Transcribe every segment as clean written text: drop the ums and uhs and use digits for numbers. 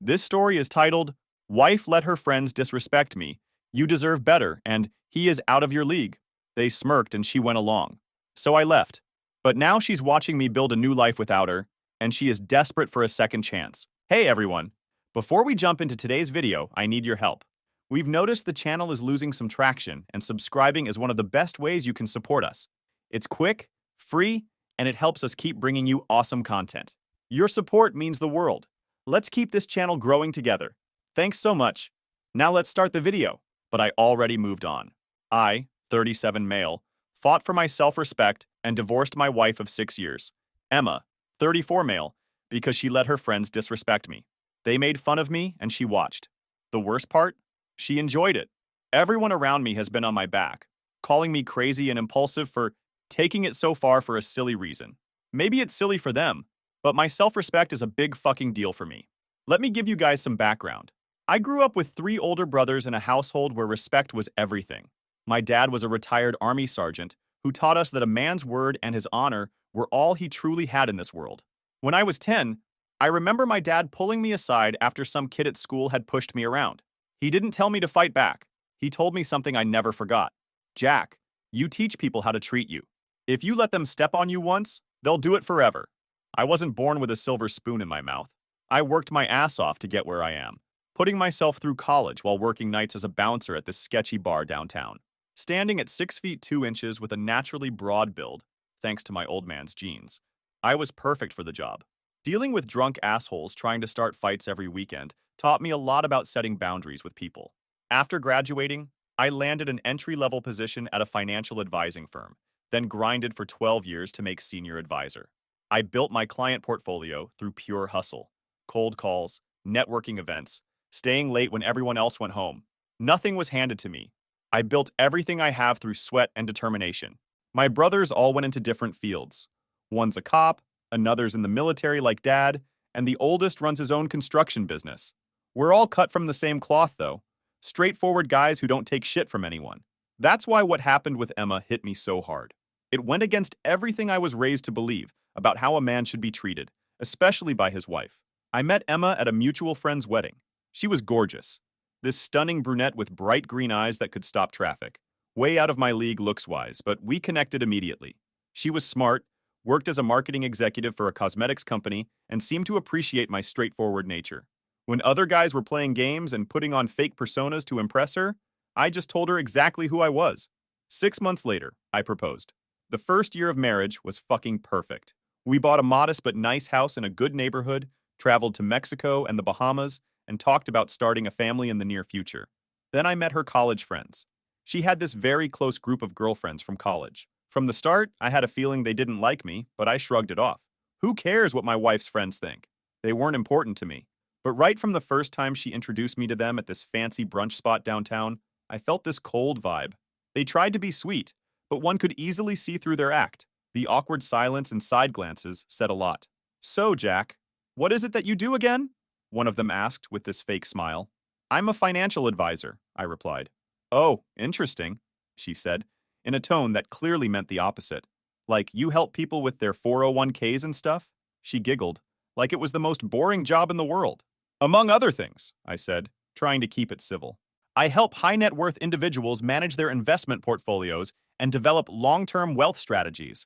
This story is titled, Wife Let Her Friends Disrespect Me. You Deserve Better, and He is Out of Your League. They smirked and she went along. So I left. But now she's watching me build a new life without her, and she is desperate for a second chance. Hey everyone! Before we jump into today's video, I need your help. We've noticed the channel is losing some traction, and subscribing is one of the best ways you can support us. It's quick, free, and it helps us keep bringing you awesome content. Your support means the world. Let's keep this channel growing together. Thanks so much. Now let's start the video. But I already moved on. I, 37 male, fought for my self-respect and divorced my wife of 6 years, Emma, 34 male, because she let her friends disrespect me. They made fun of me and she watched. The worst part? She enjoyed it. Everyone around me has been on my back, calling me crazy and impulsive for taking it so far for a silly reason. Maybe it's silly for them, but my self-respect is a big fucking deal for me. Let me give you guys some background. I grew up with 3 older brothers in a household where respect was everything. My dad was a retired army sergeant who taught us that a man's word and his honor were all he truly had in this world. When I was 10, I remember my dad pulling me aside after some kid at school had pushed me around. He didn't tell me to fight back. He told me something I never forgot. Jack, you teach people how to treat you. If you let them step on you once, they'll do it forever. I wasn't born with a silver spoon in my mouth. I worked my ass off to get where I am, putting myself through college while working nights as a bouncer at this sketchy bar downtown. Standing at 6 feet 2 inches with a naturally broad build, thanks to my old man's genes, I was perfect for the job. Dealing with drunk assholes trying to start fights every weekend taught me a lot about setting boundaries with people. After graduating, I landed an entry-level position at a financial advising firm, then grinded for 12 years to make senior advisor. I built my client portfolio through pure hustle, cold calls, networking events, staying late when everyone else went home. Nothing was handed to me. I built everything I have through sweat and determination. My brothers all went into different fields. One's a cop, another's in the military like Dad, and the oldest runs his own construction business. We're all cut from the same cloth, though. Straightforward guys who don't take shit from anyone. That's why what happened with Emma hit me so hard. It went against everything I was raised to believe about how a man should be treated, especially by his wife. I met Emma at a mutual friend's wedding. She was gorgeous. This stunning brunette with bright green eyes that could stop traffic. Way out of my league looks-wise, but we connected immediately. She was smart, worked as a marketing executive for a cosmetics company, and seemed to appreciate my straightforward nature. When other guys were playing games and putting on fake personas to impress her, I just told her exactly who I was. 6 months later, I proposed. The first year of marriage was fucking perfect. We bought a modest but nice house in a good neighborhood, traveled to Mexico and the Bahamas, and talked about starting a family in the near future. Then I met her college friends. She had this very close group of girlfriends from college. From the start, I had a feeling they didn't like me, but I shrugged it off. Who cares what my wife's friends think? They weren't important to me. But right from the first time she introduced me to them at this fancy brunch spot downtown, I felt this cold vibe. They tried to be sweet, but one could easily see through their act. The awkward silence and side glances said a lot. So, Jack, what is it that you do again? One of them asked with this fake smile. I'm a financial advisor, I replied. Oh, interesting, she said, in a tone that clearly meant the opposite. Like, you help people with their 401ks and stuff? She giggled, like it was the most boring job in the world. Among other things, I said, trying to keep it civil. I help high-net-worth individuals manage their investment portfolios and develop long-term wealth strategies.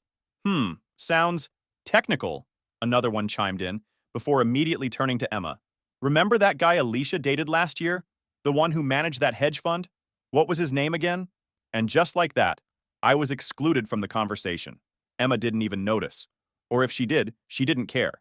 Sounds technical, another one chimed in, before immediately turning to Emma. Remember that guy Alicia dated last year? The one who managed that hedge fund? What was his name again? And just like that, I was excluded from the conversation. Emma didn't even notice. Or if she did, she didn't care.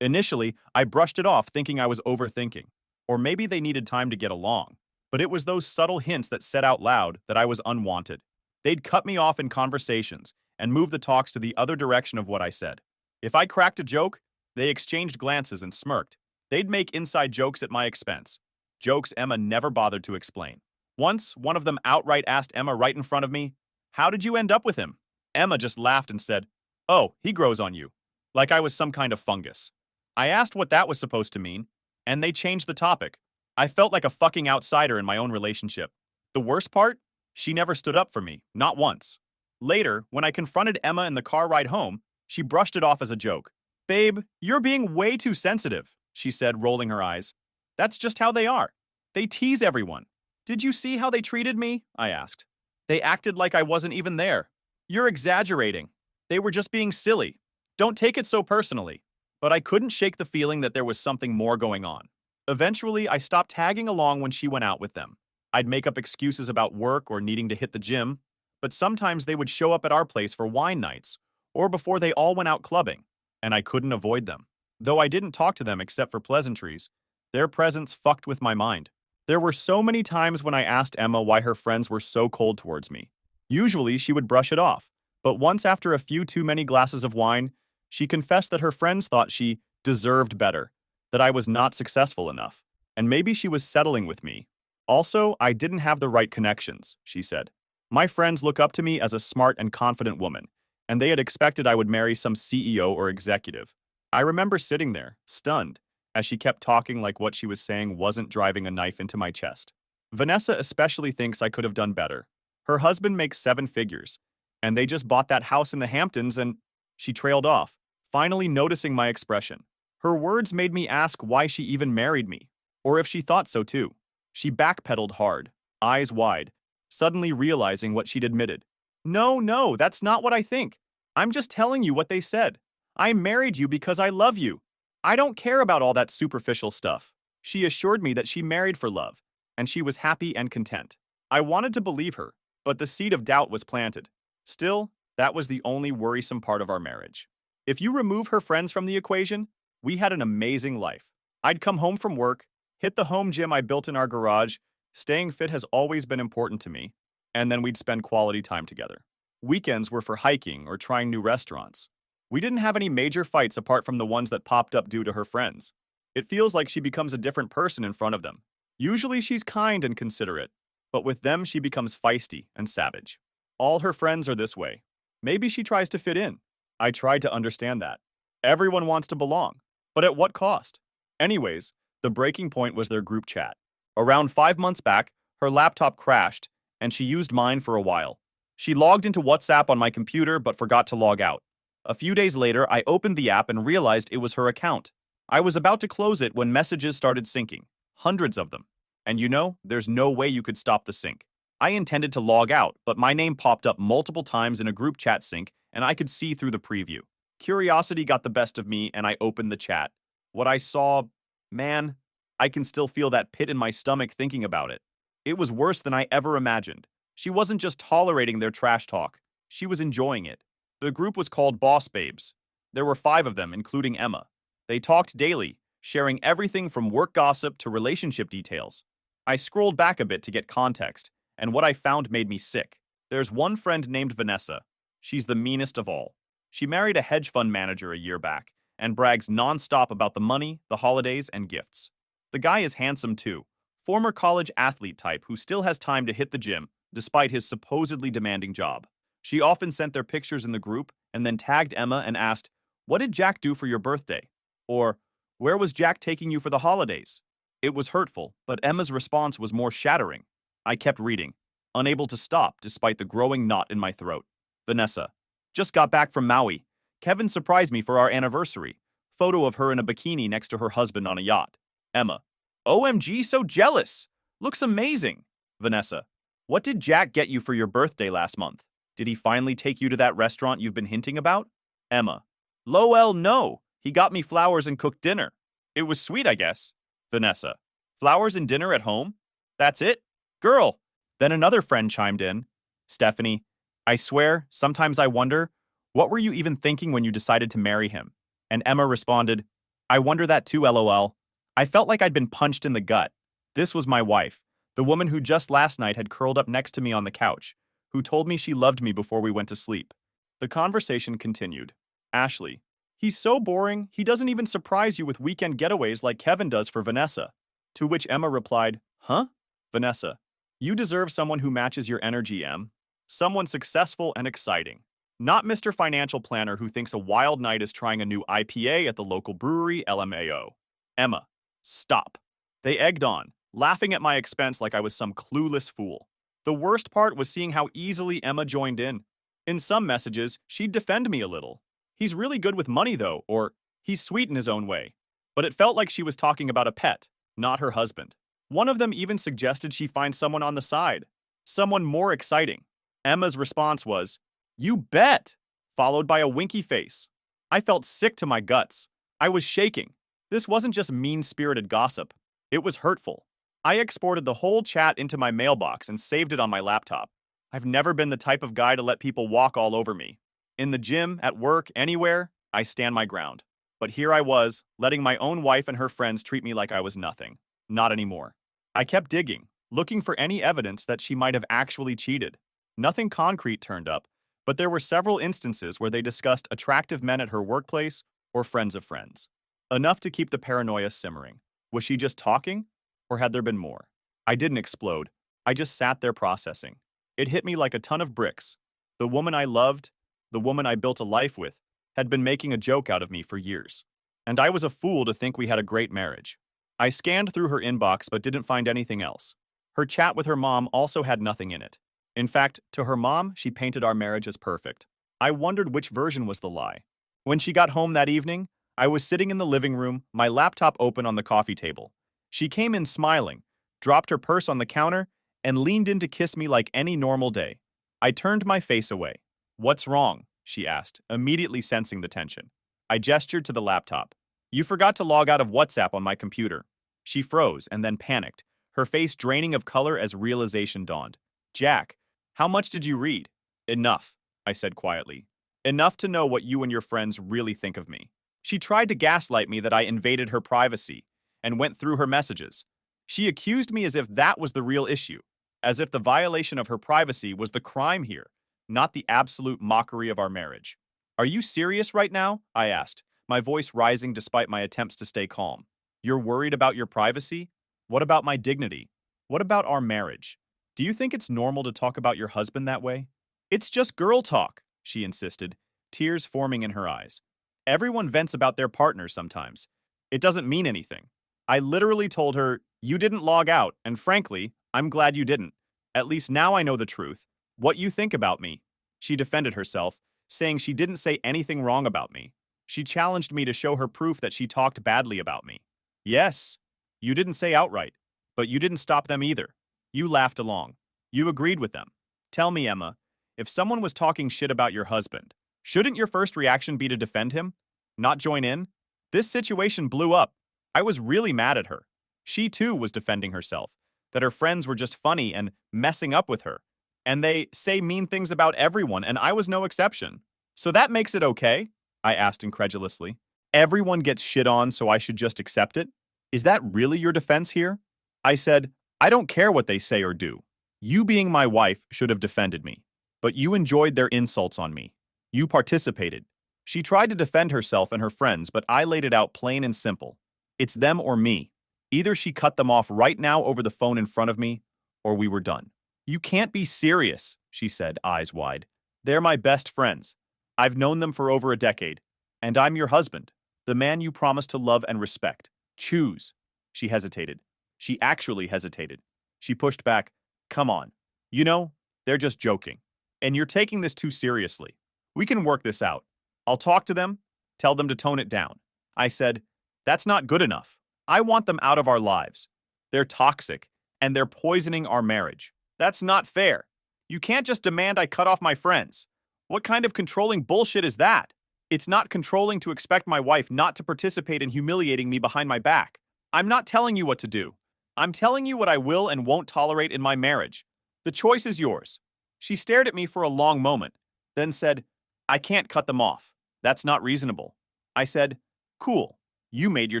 Initially, I brushed it off thinking I was overthinking. Or maybe they needed time to get along. But it was those subtle hints that said out loud that I was unwanted. They'd cut me off in conversations and move the talks to the other direction of what I said. If I cracked a joke, they exchanged glances and smirked. They'd make inside jokes at my expense. Jokes Emma never bothered to explain. Once, one of them outright asked Emma right in front of me, "How did you end up with him?" Emma just laughed and said, "Oh, he grows on you." Like I was some kind of fungus. I asked what that was supposed to mean, and they changed the topic. I felt like a fucking outsider in my own relationship. The worst part? She never stood up for me, not once. Later, when I confronted Emma in the car ride home, she brushed it off as a joke. "Babe, you're being way too sensitive," she said, rolling her eyes. That's just how they are. They tease everyone. Did you see how they treated me? I asked. They acted like I wasn't even there. You're exaggerating. They were just being silly. Don't take it so personally. But I couldn't shake the feeling that there was something more going on. Eventually, I stopped tagging along when she went out with them. I'd make up excuses about work or needing to hit the gym, but sometimes they would show up at our place for wine nights, or before they all went out clubbing, and I couldn't avoid them. Though I didn't talk to them except for pleasantries, their presence fucked with my mind. There were so many times when I asked Emma why her friends were so cold towards me. Usually, she would brush it off, but once after a few too many glasses of wine, she confessed that her friends thought she deserved better, that I was not successful enough, and maybe she was settling with me. Also, I didn't have the right connections, she said. My friends look up to me as a smart and confident woman, and they had expected I would marry some CEO or executive. I remember sitting there, stunned, as she kept talking like what she was saying wasn't driving a knife into my chest. Vanessa especially thinks I could have done better. Her husband makes 7 figures, and they just bought that house in the Hamptons and she trailed off, finally noticing my expression. Her words made me ask why she even married me, or if she thought so too. She backpedaled hard, eyes wide, suddenly realizing what she'd admitted. No, that's not what I think. I'm just telling you what they said. I married you because I love you. I don't care about all that superficial stuff. She assured me that she married for love, and she was happy and content. I wanted to believe her, but the seed of doubt was planted. Still, that was the only worrisome part of our marriage. If you remove her friends from the equation, we had an amazing life. I'd come home from work, hit the home gym I built in our garage. Staying fit has always been important to me, and then we'd spend quality time together. Weekends were for hiking or trying new restaurants. We didn't have any major fights apart from the ones that popped up due to her friends. It feels like she becomes a different person in front of them. Usually she's kind and considerate, but with them she becomes feisty and savage. All her friends are this way. Maybe she tries to fit in. I tried to understand that. Everyone wants to belong, but at what cost? Anyways, the breaking point was their group chat. Around 5 months back, her laptop crashed, and she used mine for a while. She logged into WhatsApp on my computer but forgot to log out. A few days later, I opened the app and realized it was her account. I was about to close it when messages started syncing. Hundreds of them. And you know, there's no way you could stop the sync. I intended to log out, but my name popped up multiple times in a group chat sync, and I could see through the preview. Curiosity got the best of me, and I opened the chat. What I saw, man, I can still feel that pit in my stomach thinking about it. It was worse than I ever imagined. She wasn't just tolerating their trash talk. She was enjoying it. The group was called Boss Babes. There were 5 of them, including Emma. They talked daily, sharing everything from work gossip to relationship details. I scrolled back a bit to get context, and what I found made me sick. There's one friend named Vanessa. She's the meanest of all. She married a hedge fund manager a year back and brags nonstop about the money, the holidays, and gifts. The guy is handsome too, former college athlete type who still has time to hit the gym despite his supposedly demanding job. She often sent their pictures in the group and then tagged Emma and asked, "What did Jack do for your birthday?" Or, "Where was Jack taking you for the holidays?" It was hurtful, but Emma's response was more shattering. I kept reading, unable to stop despite the growing knot in my throat. Vanessa. Just got back from Maui. Kevin surprised me for our anniversary. Photo of her in a bikini next to her husband on a yacht. Emma. OMG, so jealous. Looks amazing. Vanessa. What did Jack get you for your birthday last month? Did he finally take you to that restaurant you've been hinting about? Emma. Lol, no. He got me flowers and cooked dinner. It was sweet, I guess. Vanessa. Flowers and dinner at home? That's it? Girl. Then another friend chimed in. Stephanie. I swear, sometimes I wonder, what were you even thinking when you decided to marry him? And Emma responded, I wonder that too, lol. I felt like I'd been punched in the gut. This was my wife, the woman who just last night had curled up next to me on the couch, who told me she loved me before we went to sleep. The conversation continued. Ashley. He's so boring, he doesn't even surprise you with weekend getaways like Kevin does for Vanessa. To which Emma replied, Huh? Vanessa. You deserve someone who matches your energy, Em. Someone successful and exciting. Not Mr. Financial Planner who thinks a wild night is trying a new IPA at the local brewery, LMAO. Emma. Stop. They egged on, laughing at my expense like I was some clueless fool. The worst part was seeing how easily Emma joined in. In some messages, she'd defend me a little. He's really good with money though, or he's sweet in his own way. But it felt like she was talking about a pet. not her husband. One of them even suggested she find someone on the side, someone more exciting. Emma's response was, "You bet!" followed by a winky face. I felt sick to my guts. I was shaking. This wasn't just mean-spirited gossip. It was hurtful. I exported the whole chat into my mailbox and saved it on my laptop. I've never been the type of guy to let people walk all over me. In the gym, at work, anywhere, I stand my ground. But here I was, letting my own wife and her friends treat me like I was nothing. Not anymore. I kept digging, looking for any evidence that she might have actually cheated. Nothing concrete turned up, but there were several instances where they discussed attractive men at her workplace or friends of friends. Enough to keep the paranoia simmering. Was she just talking? Or had there been more? I didn't explode. I just sat there processing. It hit me like a ton of bricks. The woman I loved, the woman I built a life with, had been making a joke out of me for years. And I was a fool to think we had a great marriage. I scanned through her inbox but didn't find anything else. Her chat with her mom also had nothing in it. In fact, to her mom, she painted our marriage as perfect. I wondered which version was the lie. When she got home that evening, I was sitting in the living room, my laptop open on the coffee table. She came in smiling, dropped her purse on the counter, and leaned in to kiss me like any normal day. I turned my face away. "What's wrong?" she asked, immediately sensing the tension. I gestured to the laptop. "You forgot to log out of WhatsApp on my computer." She froze and then panicked, her face draining of color as realization dawned. "Jack, how much did you read?" "Enough," I said quietly. "Enough to know what you and your friends really think of me." She tried to gaslight me that I invaded her privacy and went through her messages. She accused me as if that was the real issue, as if the violation of her privacy was the crime here, not the absolute mockery of our marriage. "Are you serious right now?" I asked, my voice rising despite my attempts to stay calm. "You're worried about your privacy? What about my dignity? What about our marriage? Do you think it's normal to talk about your husband that way?" "It's just girl talk," she insisted, tears forming in her eyes. "Everyone vents about their partners sometimes. It doesn't mean anything." I literally told her, "You didn't log out, and frankly, I'm glad you didn't. At least now I know the truth. What you think about me." She defended herself, saying she didn't say anything wrong about me. She challenged me to show her proof that she talked badly about me. "Yes, you didn't say outright, but you didn't stop them either. You laughed along. You agreed with them. Tell me, Emma, if someone was talking shit about your husband, shouldn't your first reaction be to defend him? Not join in?" This situation blew up. I was really mad at her. She too was defending herself, that her friends were just funny and messing up with her. And they say mean things about everyone, and I was no exception. "So that makes it okay?" I asked incredulously. "Everyone gets shit on, so I should just accept it? Is that really your defense here?" I said, "I don't care what they say or do. You being my wife should have defended me. But you enjoyed their insults on me. You participated." She tried to defend herself and her friends, but I laid it out plain and simple. It's them or me. Either she cut them off right now over the phone in front of me, or we were done. "You can't be serious," she said, eyes wide. "They're my best friends. I've known them for over a decade. And I'm your husband, the man you promised to love and respect. Choose." She hesitated. She actually hesitated. She pushed back. "Come on. You know, they're just joking. And you're taking this too seriously. We can work this out. I'll talk to them, tell them to tone it down." I said, "That's not good enough. I want them out of our lives. They're toxic, and they're poisoning our marriage. That's not fair. You can't just demand I cut off my friends. What kind of controlling bullshit is that? It's not controlling to expect my wife not to participate in humiliating me behind my back. I'm not telling you what to do. I'm telling you what I will and won't tolerate in my marriage. The choice is yours." She stared at me for a long moment, then said, "I can't cut them off. That's not reasonable." I said, "Cool. You made your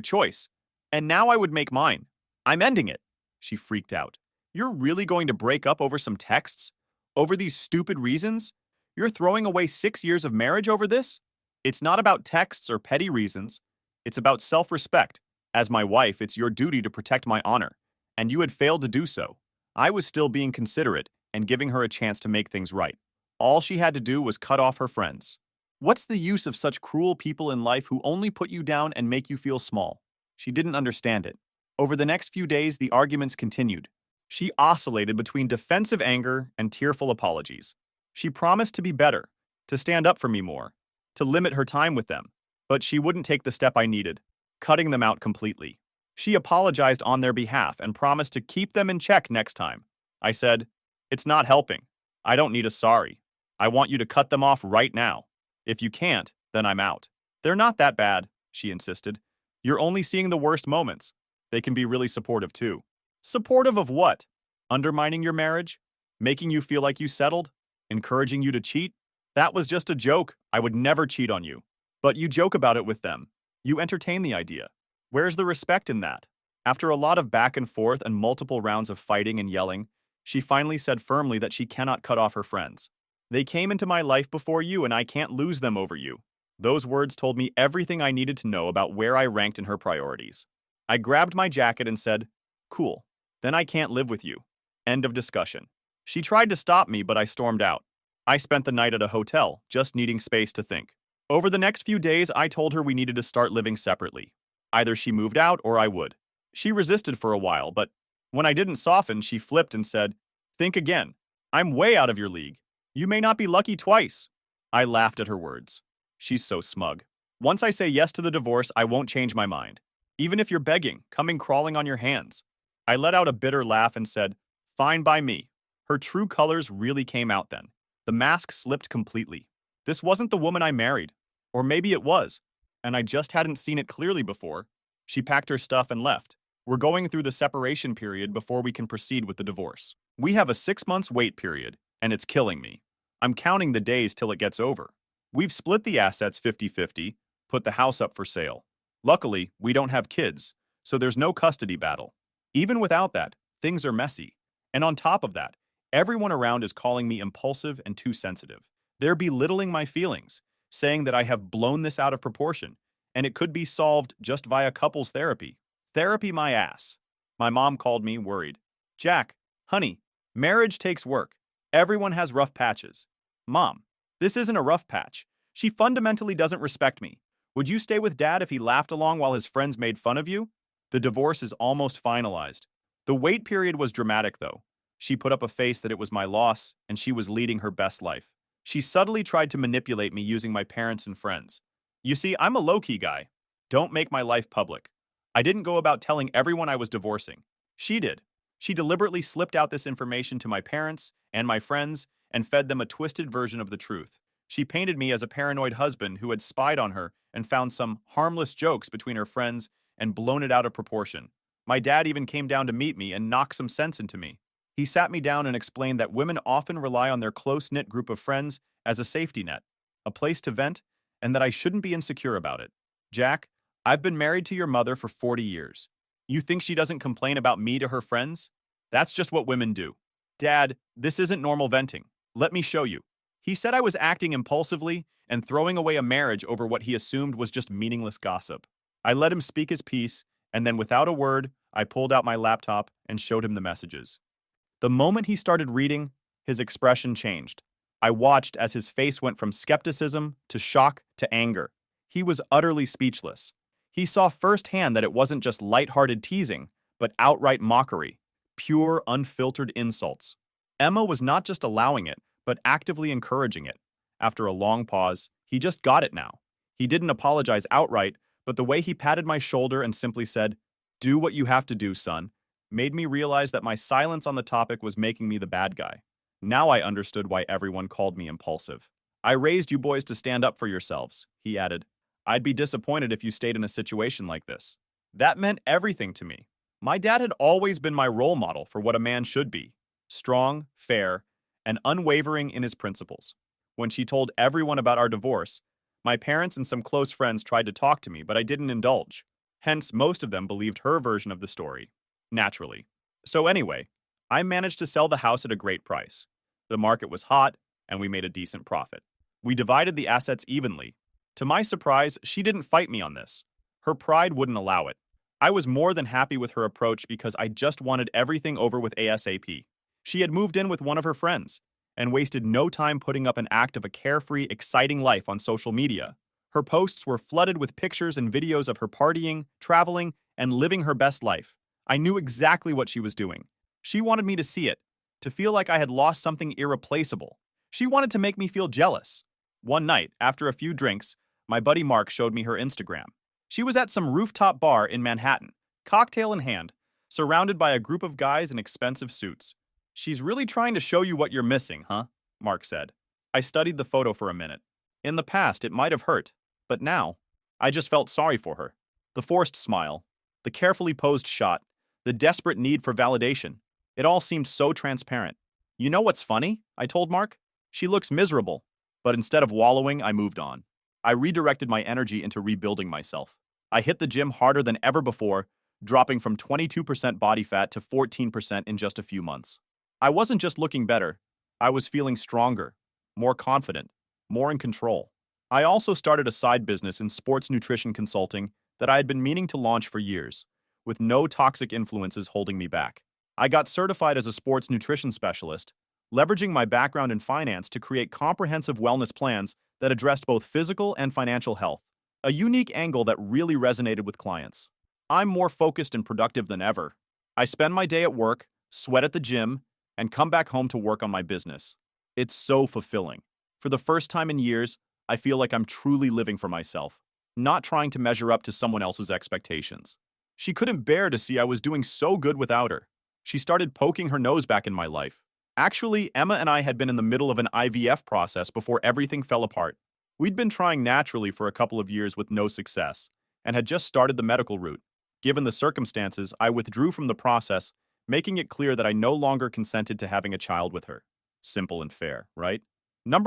choice. And now I would make mine. I'm ending it." She freaked out. "You're really going to break up over some texts? Over these stupid reasons? You're throwing away 6 years of marriage over this?" "It's not about texts or petty reasons. It's about self-respect. As my wife, it's your duty to protect my honor. And you had failed to do so." I was still being considerate and giving her a chance to make things right. All she had to do was cut off her friends. What's the use of such cruel people in life who only put you down and make you feel small? She didn't understand it. Over the next few days, the arguments continued. She oscillated between defensive anger and tearful apologies. She promised to be better, to stand up for me more, to limit her time with them. But she wouldn't take the step I needed, cutting them out completely. She apologized on their behalf and promised to keep them in check next time. I said, "It's not helping. I don't need a sorry. I want you to cut them off right now. If you can't, then I'm out." "They're not that bad," she insisted. "You're only seeing the worst moments. They can be really supportive too." Supportive of what? Undermining your marriage? Making you feel like you settled? Encouraging you to cheat? That was just a joke. I would never cheat on you. But you joke about it with them. You entertain the idea. Where's the respect in that? After a lot of back and forth and multiple rounds of fighting and yelling, she finally said firmly that she cannot cut off her friends. "They came into my life before you and I can't lose them over you." Those words told me everything I needed to know about where I ranked in her priorities. I grabbed my jacket and said, "Cool. Then I can't live with you." End of discussion. She tried to stop me, but I stormed out. I spent the night at a hotel, just needing space to think. Over the next few days, I told her we needed to start living separately. Either she moved out or I would. She resisted for a while, but when I didn't soften, she flipped and said, "Think again. I'm way out of your league. You may not be lucky twice." I laughed at her words. She's so smug. Once I say yes to the divorce, I won't change my mind. Even if you're begging, coming crawling on your hands. I let out a bitter laugh and said, "Fine by me." Her true colors really came out then. The mask slipped completely. This wasn't the woman I married. Or maybe it was, and I just hadn't seen it clearly before. She packed her stuff and left. We're going through the separation period before we can proceed with the divorce. We have a 6 months wait period, and it's killing me. I'm counting the days till it gets over. We've split the assets 50-50, put the house up for sale. Luckily, we don't have kids, so there's no custody battle. Even without that, things are messy. And on top of that, everyone around is calling me impulsive and too sensitive. They're belittling my feelings, saying that I have blown this out of proportion, and it could be solved just via couples therapy. Therapy my ass. My mom called me worried. "Jack, honey, marriage takes work. Everyone has rough patches." "Mom, this isn't a rough patch. She fundamentally doesn't respect me. Would you stay with Dad if he laughed along while his friends made fun of you?" The divorce is almost finalized. The wait period was dramatic, though. She put up a face that it was my loss, and she was leading her best life. She subtly tried to manipulate me using my parents and friends. You see, I'm a low-key guy. Don't make my life public. I didn't go about telling everyone I was divorcing. She did. She deliberately slipped out this information to my parents and my friends and fed them a twisted version of the truth. She painted me as a paranoid husband who had spied on her and found some harmless jokes between her friends and blown it out of proportion. My dad even came down to meet me and knock some sense into me. He sat me down and explained that women often rely on their close-knit group of friends as a safety net, a place to vent, and that I shouldn't be insecure about it. "Jack, I've been married to your mother for 40 years. You think she doesn't complain about me to her friends? That's just what women do." "Dad, this isn't normal venting. Let me show you." He said I was acting impulsively and throwing away a marriage over what he assumed was just meaningless gossip. I let him speak his piece, and then without a word, I pulled out my laptop and showed him the messages. The moment he started reading, his expression changed. I watched as his face went from skepticism to shock to anger. He was utterly speechless. He saw firsthand that it wasn't just lighthearted teasing, but outright mockery, pure, unfiltered insults. Emma was not just allowing it, but actively encouraging it. After a long pause, he just got it now. He didn't apologize outright, but the way he patted my shoulder and simply said, "Do what you have to do, son," made me realize that my silence on the topic was making me the bad guy. Now I understood why everyone called me impulsive. "I raised you boys to stand up for yourselves," he added. "I'd be disappointed if you stayed in a situation like this." That meant everything to me. My dad had always been my role model for what a man should be: strong, fair, and unwavering in his principles. When she told everyone about our divorce, my parents and some close friends tried to talk to me, but I didn't indulge. Hence, most of them believed her version of the story. Naturally. So anyway, I managed to sell the house at a great price. The market was hot, and we made a decent profit. We divided the assets evenly. To my surprise, she didn't fight me on this. Her pride wouldn't allow it. I was more than happy with her approach because I just wanted everything over with ASAP. She had moved in with one of her friends and wasted no time putting up an act of a carefree, exciting life on social media. Her posts were flooded with pictures and videos of her partying, traveling, and living her best life. I knew exactly what she was doing. She wanted me to see it, to feel like I had lost something irreplaceable. She wanted to make me feel jealous. One night, after a few drinks, my buddy Mark showed me her Instagram. She was at some rooftop bar in Manhattan, cocktail in hand, surrounded by a group of guys in expensive suits. She's really trying to show you what you're missing, huh? Mark said. I studied the photo for a minute. In the past, it might have hurt, but now, I just felt sorry for her. The forced smile, the carefully posed shot, the desperate need for validation. It all seemed so transparent. You know what's funny? I told Mark. She looks miserable. But instead of wallowing, I moved on. I redirected my energy into rebuilding myself. I hit the gym harder than ever before, dropping from 22% body fat to 14% in just a few months. I wasn't just looking better, I was feeling stronger, more confident, more in control. I also started a side business in sports nutrition consulting that I had been meaning to launch for years, with no toxic influences holding me back. I got certified as a sports nutrition specialist, leveraging my background in finance to create comprehensive wellness plans that addressed both physical and financial health, a unique angle that really resonated with clients. I'm more focused and productive than ever. I spend my day at work, sweat at the gym, and come back home to work on my business. It's so fulfilling. For the first time in years, I feel like I'm truly living for myself, not trying to measure up to someone else's expectations. She couldn't bear to see I was doing so good without her. She started poking her nose back in my life. Actually, Emma and I had been in the middle of an IVF process before everything fell apart. We'd been trying naturally for a couple of years with no success, and had just started the medical route. Given the circumstances, I withdrew from the process, making it clear that I no longer consented to having a child with her. Simple and fair, right?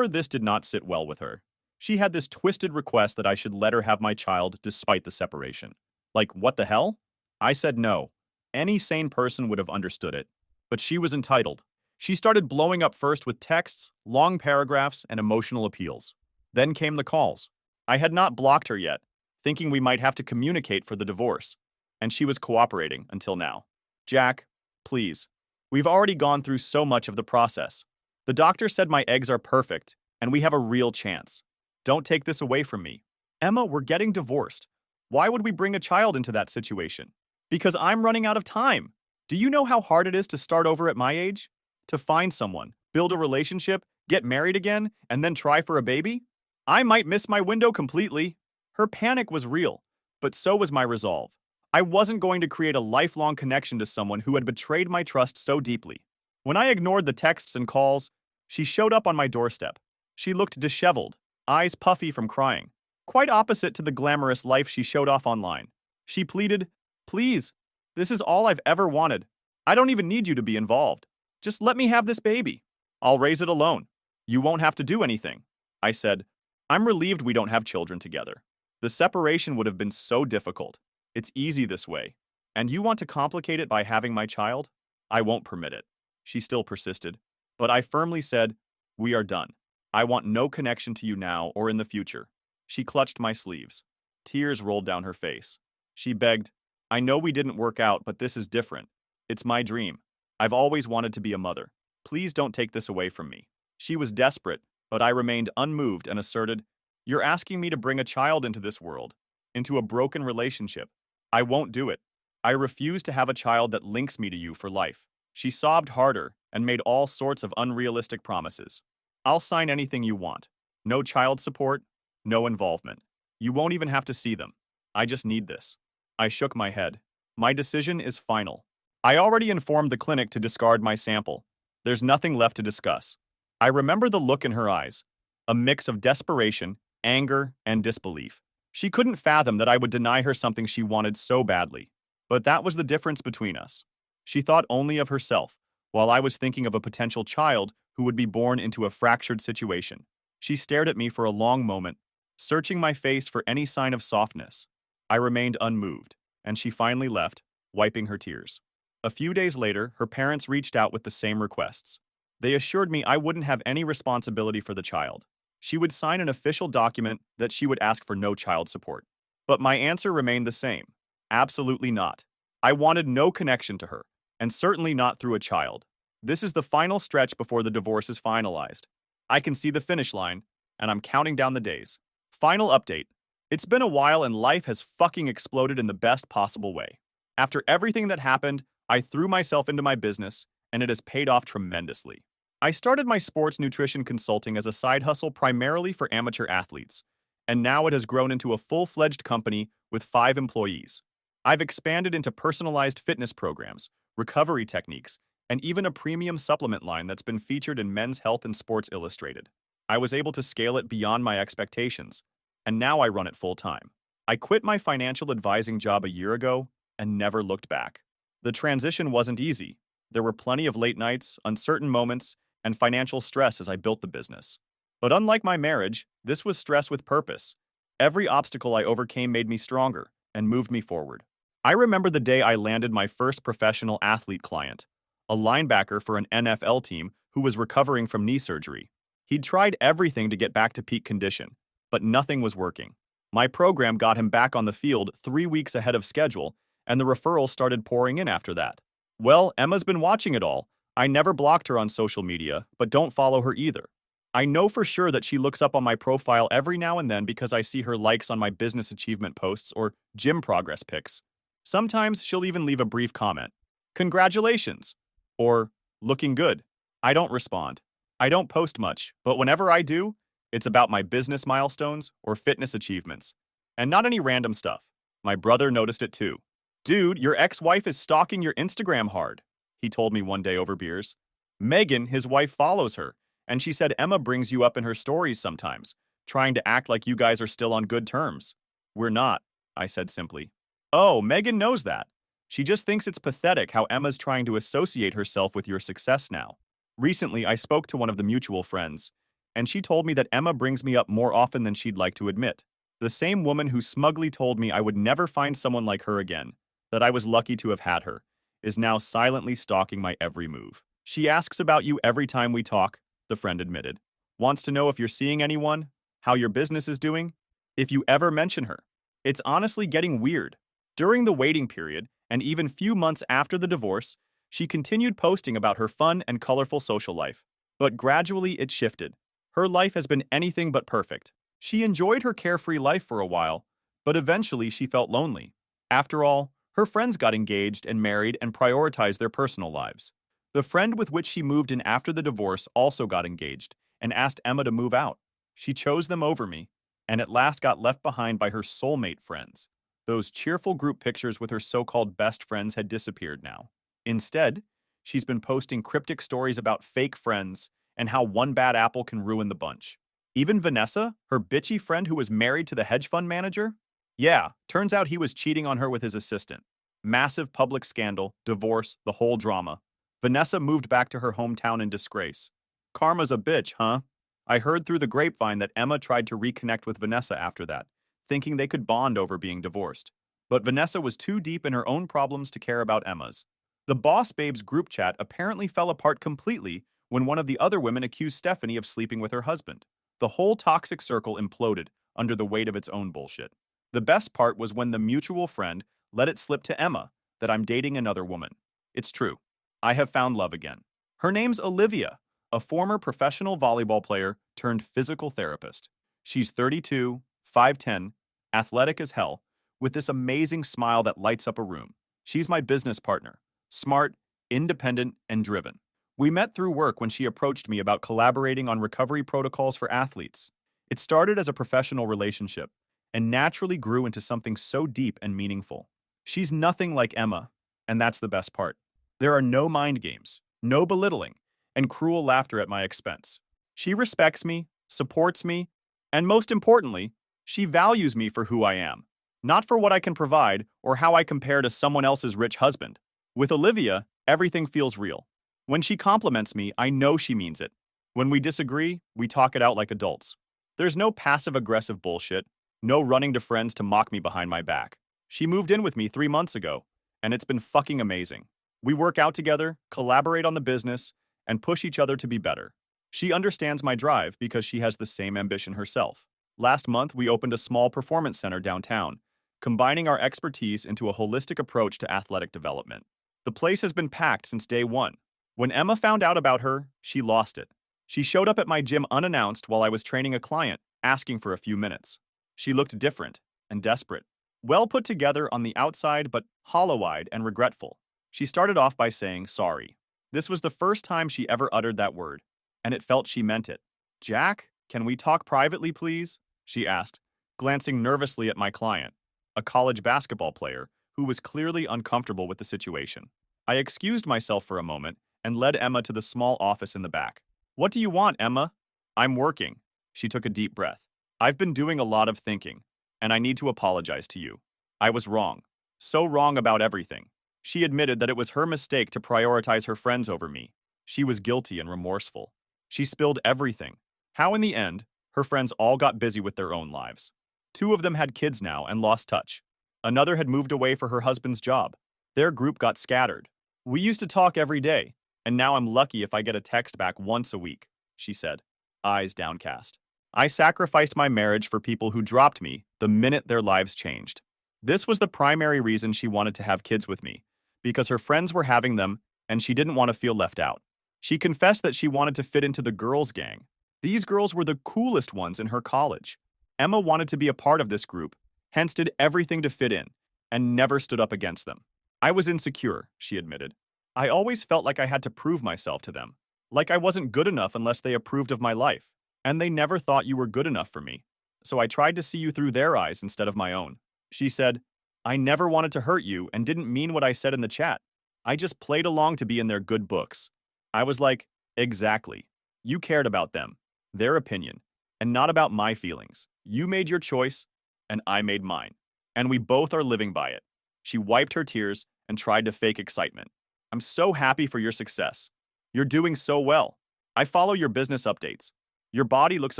This did not sit well with her. She had this twisted request that I should let her have my child despite the separation. Like, what the hell? I said no. Any sane person would have understood it. But she was entitled. She started blowing up first with texts, long paragraphs, and emotional appeals. Then came the calls. I had not blocked her yet, thinking we might have to communicate for the divorce. And she was cooperating until now. Jack, please. We've already gone through so much of the process. The doctor said my eggs are perfect, and we have a real chance. Don't take this away from me. Emma, we're getting divorced. Why would we bring a child into that situation? Because I'm running out of time. Do you know how hard it is to start over at my age? To find someone, build a relationship, get married again, and then try for a baby? I might miss my window completely. Her panic was real, but so was my resolve. I wasn't going to create a lifelong connection to someone who had betrayed my trust so deeply. When I ignored the texts and calls, she showed up on my doorstep. She looked disheveled, eyes puffy from crying, quite opposite to the glamorous life she showed off online. She pleaded, "Please, this is all I've ever wanted. I don't even need you to be involved. Just let me have this baby. I'll raise it alone. You won't have to do anything." I said, "I'm relieved we don't have children together. The separation would have been so difficult. It's easy this way. And you want to complicate it by having my child? I won't permit it." She still persisted, but I firmly said, "We are done. I want no connection to you now or in the future." She clutched my sleeves. Tears rolled down her face. She begged, "I know we didn't work out, but this is different. It's my dream. I've always wanted to be a mother. Please don't take this away from me." She was desperate, but I remained unmoved and asserted, "You're asking me to bring a child into this world, into a broken relationship. I won't do it. I refuse to have a child that links me to you for life." She sobbed harder and made all sorts of unrealistic promises. "I'll sign anything you want. No child support, no involvement. You won't even have to see them. I just need this." I shook my head. "My decision is final. I already informed the clinic to discard my sample. There's nothing left to discuss." I remember the look in her eyes, a mix of desperation, anger, and disbelief. She couldn't fathom that I would deny her something she wanted so badly. But that was the difference between us. She thought only of herself, while I was thinking of a potential child who would be born into a fractured situation. She stared at me for a long moment, searching my face for any sign of softness. I remained unmoved, and she finally left, wiping her tears. A few days later, her parents reached out with the same requests. They assured me I wouldn't have any responsibility for the child. She would sign an official document that she would ask for no child support. But my answer remained the same. Absolutely not. I wanted no connection to her, and certainly not through a child. This is the final stretch before the divorce is finalized. I can see the finish line, and I'm counting down the days. Final update. It's been a while and life has fucking exploded in the best possible way. After everything that happened, I threw myself into my business, and it has paid off tremendously. I started my sports nutrition consulting as a side hustle primarily for amateur athletes, and now it has grown into a full-fledged company with 5 employees. I've expanded into personalized fitness programs, recovery techniques, and even a premium supplement line that's been featured in Men's Health and Sports Illustrated. I was able to scale it beyond my expectations, and now I run it full time. I quit my financial advising job a year ago and never looked back. The transition wasn't easy. There were plenty of late nights, uncertain moments, and financial stress as I built the business. But unlike my marriage, this was stress with purpose. Every obstacle I overcame made me stronger and moved me forward. I remember the day I landed my first professional athlete client, a linebacker for an NFL team who was recovering from knee surgery. He'd tried everything to get back to peak condition, but nothing was working. My program got him back on the field 3 weeks ahead of schedule, and the referrals started pouring in after that. Well, Emma's been watching it all. I never blocked her on social media, but don't follow her either. I know for sure that she looks up on my profile every now and then because I see her likes on my business achievement posts or gym progress pics. Sometimes she'll even leave a brief comment. Congratulations! Or, looking good. I don't respond. I don't post much, but whenever I do, it's about my business milestones or fitness achievements. And not any random stuff. My brother noticed it too. Dude, your ex-wife is stalking your Instagram hard, he told me one day over beers. Megan, his wife, follows her, and she said Emma brings you up in her stories sometimes, trying to act like you guys are still on good terms. We're not, I said simply. Oh, Megan knows that. She just thinks it's pathetic how Emma's trying to associate herself with your success now. Recently, I spoke to one of the mutual friends, and she told me that Emma brings me up more often than she'd like to admit. The same woman who smugly told me I would never find someone like her again, that I was lucky to have had her, is now silently stalking my every move. She asks about you every time we talk, the friend admitted. Wants to know if you're seeing anyone, how your business is doing, if you ever mention her. It's honestly getting weird. During the waiting period, and even few months after the divorce, she continued posting about her fun and colorful social life. But gradually it shifted. Her life has been anything but perfect. She enjoyed her carefree life for a while, but eventually she felt lonely. After all, her friends got engaged and married and prioritized their personal lives. The friend with which she moved in after the divorce also got engaged and asked Emma to move out. She chose them over me, and at last got left behind by her soulmate friends. Those cheerful group pictures with her so-called best friends had disappeared now. Instead, she's been posting cryptic stories about fake friends and how one bad apple can ruin the bunch. Even Vanessa, her bitchy friend who was married to the hedge fund manager? Yeah, turns out he was cheating on her with his assistant. Massive public scandal, divorce, the whole drama. Vanessa moved back to her hometown in disgrace. Karma's a bitch, huh? I heard through the grapevine that Emma tried to reconnect with Vanessa after that, thinking they could bond over being divorced. But Vanessa was too deep in her own problems to care about Emma's. The Boss Babes group chat apparently fell apart completely when one of the other women accused Stephanie of sleeping with her husband. The whole toxic circle imploded under the weight of its own bullshit. The best part was when the mutual friend let it slip to Emma that I'm dating another woman. It's true. I have found love again. Her name's Olivia, a former professional volleyball player turned physical therapist. She's 32, 5'10", athletic as hell, with this amazing smile that lights up a room. She's my business partner, smart, independent, and driven. We met through work when she approached me about collaborating on recovery protocols for athletes. It started as a professional relationship and naturally grew into something so deep and meaningful. She's nothing like Emma, and that's the best part. There are no mind games, no belittling, and cruel laughter at my expense. She respects me, supports me, and most importantly, she values me for who I am, not for what I can provide or how I compare to someone else's rich husband. With Olivia, everything feels real. When she compliments me, I know she means it. When we disagree, we talk it out like adults. There's no passive-aggressive bullshit, no running to friends to mock me behind my back. She moved in with me 3 months ago, and it's been fucking amazing. We work out together, collaborate on the business, and push each other to be better. She understands my drive because she has the same ambition herself. Last month, we opened a small performance center downtown, combining our expertise into a holistic approach to athletic development. The place has been packed since day one. When Emma found out about her, she lost it. She showed up at my gym unannounced while I was training a client, asking for a few minutes. She looked different and desperate. Well put together on the outside, but hollow-eyed and regretful. She started off by saying sorry. This was the first time she ever uttered that word, and it felt she meant it. Jack, can we talk privately, please? She asked, glancing nervously at my client, a college basketball player who was clearly uncomfortable with the situation. I excused myself for a moment and led Emma to the small office in the back. "What do you want, Emma?" "I'm working." She took a deep breath. "I've been doing a lot of thinking, and I need to apologize to you. I was wrong. So wrong about everything." She admitted that it was her mistake to prioritize her friends over me. She was guilty and remorseful. She spilled everything. How in the end, her friends all got busy with their own lives. Two of them had kids now and lost touch. Another had moved away for her husband's job. Their group got scattered. "We used to talk every day, and now I'm lucky if I get a text back once a week," she said, eyes downcast. "I sacrificed my marriage for people who dropped me the minute their lives changed." This was the primary reason she wanted to have kids with me, because her friends were having them and she didn't want to feel left out. She confessed that she wanted to fit into the girls' gang. These girls were the coolest ones in her college. Emma wanted to be a part of this group, hence did everything to fit in, and never stood up against them. "I was insecure," she admitted. "I always felt like I had to prove myself to them, like I wasn't good enough unless they approved of my life, and they never thought you were good enough for me. So I tried to see you through their eyes instead of my own." She said, "I never wanted to hurt you and didn't mean what I said in the chat. I just played along to be in their good books." I was like, "Exactly. You cared about them, their opinion, and not about my feelings. You made your choice, and I made mine. And we both are living by it." She wiped her tears and tried to fake excitement. "I'm so happy for your success. You're doing so well. I follow your business updates. Your body looks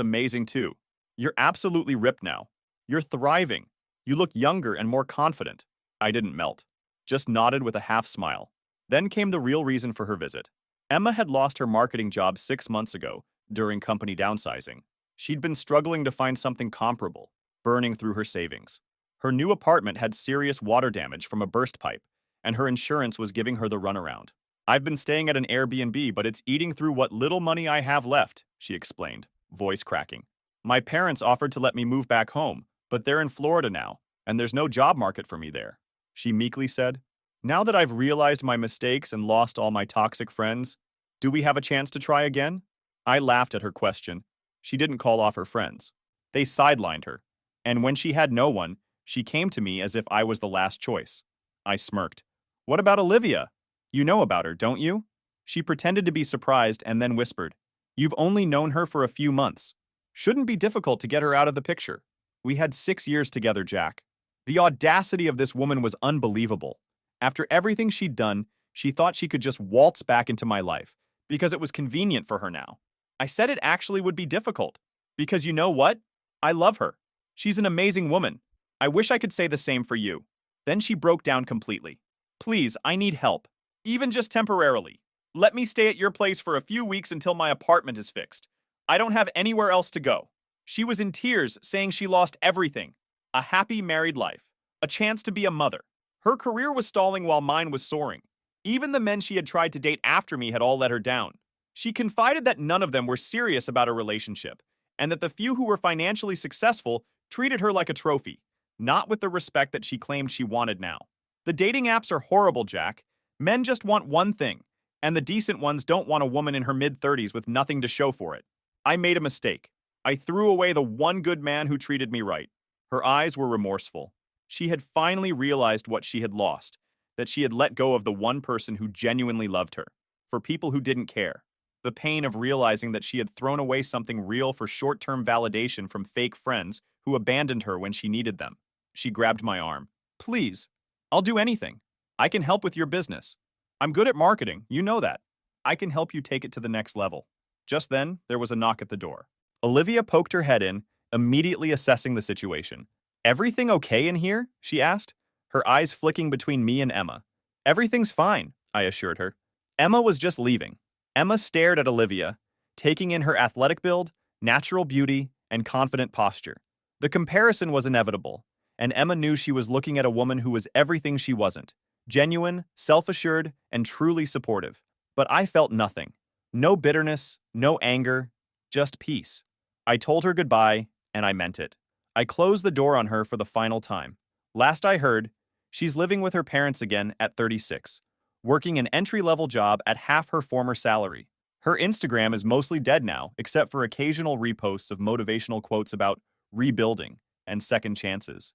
amazing too. You're absolutely ripped now. You're thriving. You look younger and more confident." I didn't melt, just nodded with a half smile. Then came the real reason for her visit. Emma had lost her marketing job 6 months ago during company downsizing. She'd been struggling to find something comparable, burning through her savings. Her new apartment had serious water damage from a burst pipe, and her insurance was giving her the runaround. "I've been staying at an Airbnb, but it's eating through what little money I have left," she explained, voice cracking. "My parents offered to let me move back home, but they're in Florida now, and there's no job market for me there," she meekly said. "Now that I've realized my mistakes and lost all my toxic friends, do we have a chance to try again?" I laughed at her question. She didn't call off her friends. They sidelined her, and when she had no one, she came to me as if I was the last choice. I smirked. "What about Olivia? You know about her, don't you?" She pretended to be surprised and then whispered, "You've only known her for a few months. Shouldn't be difficult to get her out of the picture. We had 6 years together, Jack." The audacity of this woman was unbelievable. After everything she'd done, she thought she could just waltz back into my life, because it was convenient for her now. I said it actually would be difficult, because you know what? I love her. She's an amazing woman. I wish I could say the same for you. Then she broke down completely. "Please, I need help. Even just temporarily. Let me stay at your place for a few weeks until my apartment is fixed. I don't have anywhere else to go." She was in tears, saying she lost everything. A happy married life. A chance to be a mother. Her career was stalling while mine was soaring. Even the men she had tried to date after me had all let her down. She confided that none of them were serious about a relationship, and that the few who were financially successful treated her like a trophy, not with the respect that she claimed she wanted now. The dating apps are horrible, Jack. Men just want one thing, and the decent ones don't want a woman in her mid-30s with nothing to show for it. I made a mistake. I threw away the one good man who treated me right. Her eyes were remorseful. She had finally realized what she had lost, that she had let go of the one person who genuinely loved her, for people who didn't care. The pain of realizing that she had thrown away something real for short-term validation from fake friends who abandoned her when she needed them. She grabbed my arm. "Please, I'll do anything. I can help with your business. I'm good at marketing, you know that. I can help you take it to the next level." Just then, there was a knock at the door. Olivia poked her head in, immediately assessing the situation. "Everything okay in here?" she asked, her eyes flicking between me and Emma. "Everything's fine," I assured her. Emma was just leaving. Emma stared at Olivia, taking in her athletic build, natural beauty, and confident posture. The comparison was inevitable, and Emma knew she was looking at a woman who was everything she wasn't: genuine, self-assured, and truly supportive. But I felt nothing. No bitterness, no anger, just peace. I told her goodbye, and I meant it. I closed the door on her for the final time. Last I heard, she's living with her parents again at 36, working an entry-level job at half her former salary. Her Instagram is mostly dead now, except for occasional reposts of motivational quotes about rebuilding and second chances.